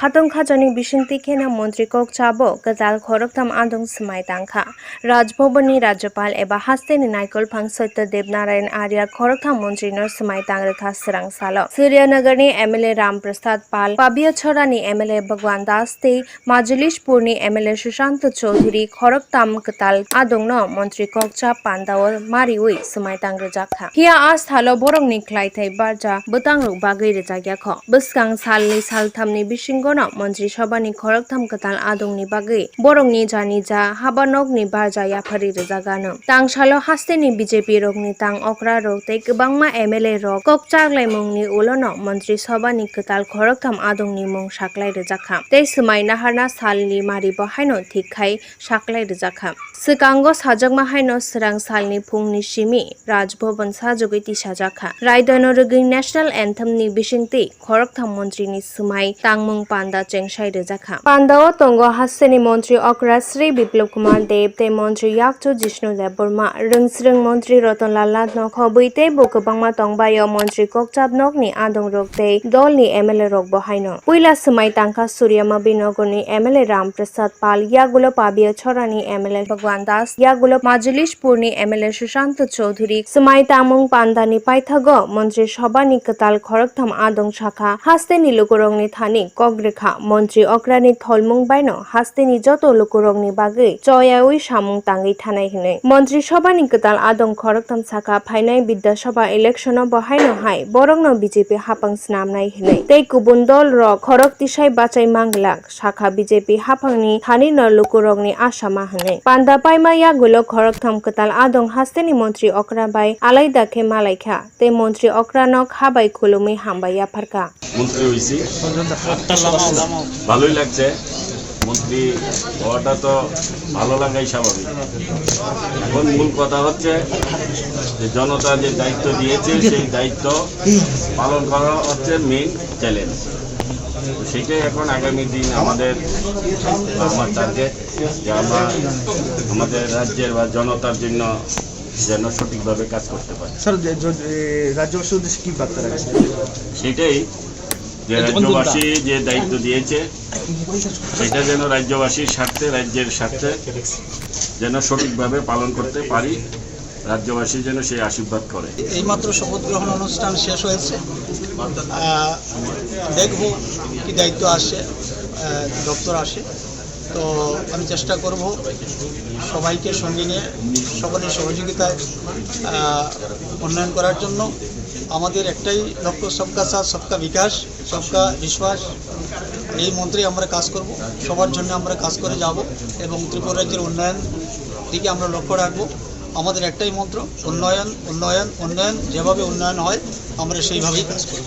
Hatong khajani bishinti khena mantri kok chabo gazal khoroktam adong smai tangkha Rajbhavani Rajyapal eba hasteni naikol phang Satyadev Narayan Arya khoroktam mantri no smai tangrekha srang salo Suryanagani MLA Ram Prasad Pal Pabiachorani MLA Bhagwan Das te Majlishpurni MLA Sushant Chaudhary khoroktam katal adong no mantri kok cha pandaw mariwi smai tangrejakha Hia as thalo borong ni khlaithai barja butang ruk bagai rejagya kho buskang salni salthamni bising Mantri Sabhani khoroktam katal adongni bagui borongni janija habanokni barja yaphari rejagano tangsalo hasteni BJP rokni tang okra rokte kwbangma MLA rok kokchaklaimungni ulono Mantri Sabhani katal khoroktam adongni mung saklai rejakha tei smai naharna salni mari bahaino thikkhai saklai rejakha Sikango sajakma haino srang salni phungni simi Rajbhavan sajogoi tisajakha Raidano rogui National Anthem ni bisingti khoroktam mantri ni smai tangmung Panda Chengsai Rejakha. Pandao Tongo Hasseni Mantri Okra Sri Biplab Kumar Dev Te Mantri Yakcho Jishnu Dev Burma Rungsrung Mantri Roton Lalat Nokho Buite Bukabangma Tongbayo Mantri Kokchab Nokni Adong Rokte Dolni MLA Rok Bohaino. Puila Sumai Tangka Suryama Binogoni MLA Ram Prasad Pal Yagulo Pabiachorani MLA Bhagwan Das Yagulo Majlishpurni MLA Sushant Chaudhary Sumai Tamung Pandani Paithago Mantri Sabhani Katal Khoroktam Adong Shakha Hasteni Lukurongni Thani Kogrekha Mantri Okrani Tholmung Baino Hasteni Joto Lukurongni Bagui Choyawi Samung Tangi Thanai Hinai Mantri Sabhani Katal Adong Khoroktam Saka Phainai Bidya Sabha Electiono Bohaino Hai Borongno BJP Hapang Snamnai Hinai Tei Kubun Dol Rok Khorok Tisai Bachai Manglak Shakha BJP Hapangni Thani no Lukurongni Asama Hinai Panda Paima Yagulo Khoroktam Katal Adong Hasteni Mantri Okra Bai Alaida Khe Malaikha Tei Mantri Okranok Habai Khulumi Hambai Yapharka মন্ত্রী হইছি ভালোই লাগছে মন্ত্রী হওয়াটা তো ভালো লাগাই স্বাভাবিক এখন মূল কথা হচ্ছে যে জনতা যে দায়িত্ব দিয়েছে সেই দায়িত্ব পালন করা হচ্ছে মেইন চ্যালেঞ্জ সেটাই এখন আগামী দিন আমার টার্গেট যে আমরা আমাদের রাজ্যের বা জনতার জন্য যেন সঠিকভাবে কাজ করতে পারি স্যার রাজ্যবাসীর উদ্দেশ্যে কি বার্তা রাখছেন সেটাই যে রাজ্যবাসী যে দায়িত্ব দিয়েছে সেটা যেন রাজ্যবাসীর স্বার্থে রাজ্যের স্বার্থে যেন সঠিকভাবে পালন করতে পারি রাজ্যবাসী যেন সেই আশীর্বাদ করে এইমাত্র শপথ গ্রহণ অনুষ্ঠান শেষ হয়েছে দেখব কি দায়িত্ব আসে দপ্তর আসে তো আমি চেষ্টা করব সবাইকে সঙ্গে নিয়ে সকলের সহযোগিতায় উন্নয়ন করার জন্য আমাদের একটাই লক্ষ্য সবকা সাথ সবকা বিকাশ সবকা বিশ্বাস এই মন্ত্রে আমরা কাজ করব সবার জন্য আমরা কাজ করে যাব এবং ত্রিপুরা রাজ্যের উন্নয়ন দিকে আমরা লক্ষ্য রাখব আমাদের একটাই মন্ত্র উন্নয়ন উন্নয়ন উন্নয়ন যেভাবে উন্নয়ন হয় আমরা সেইভাবেই কাজ করব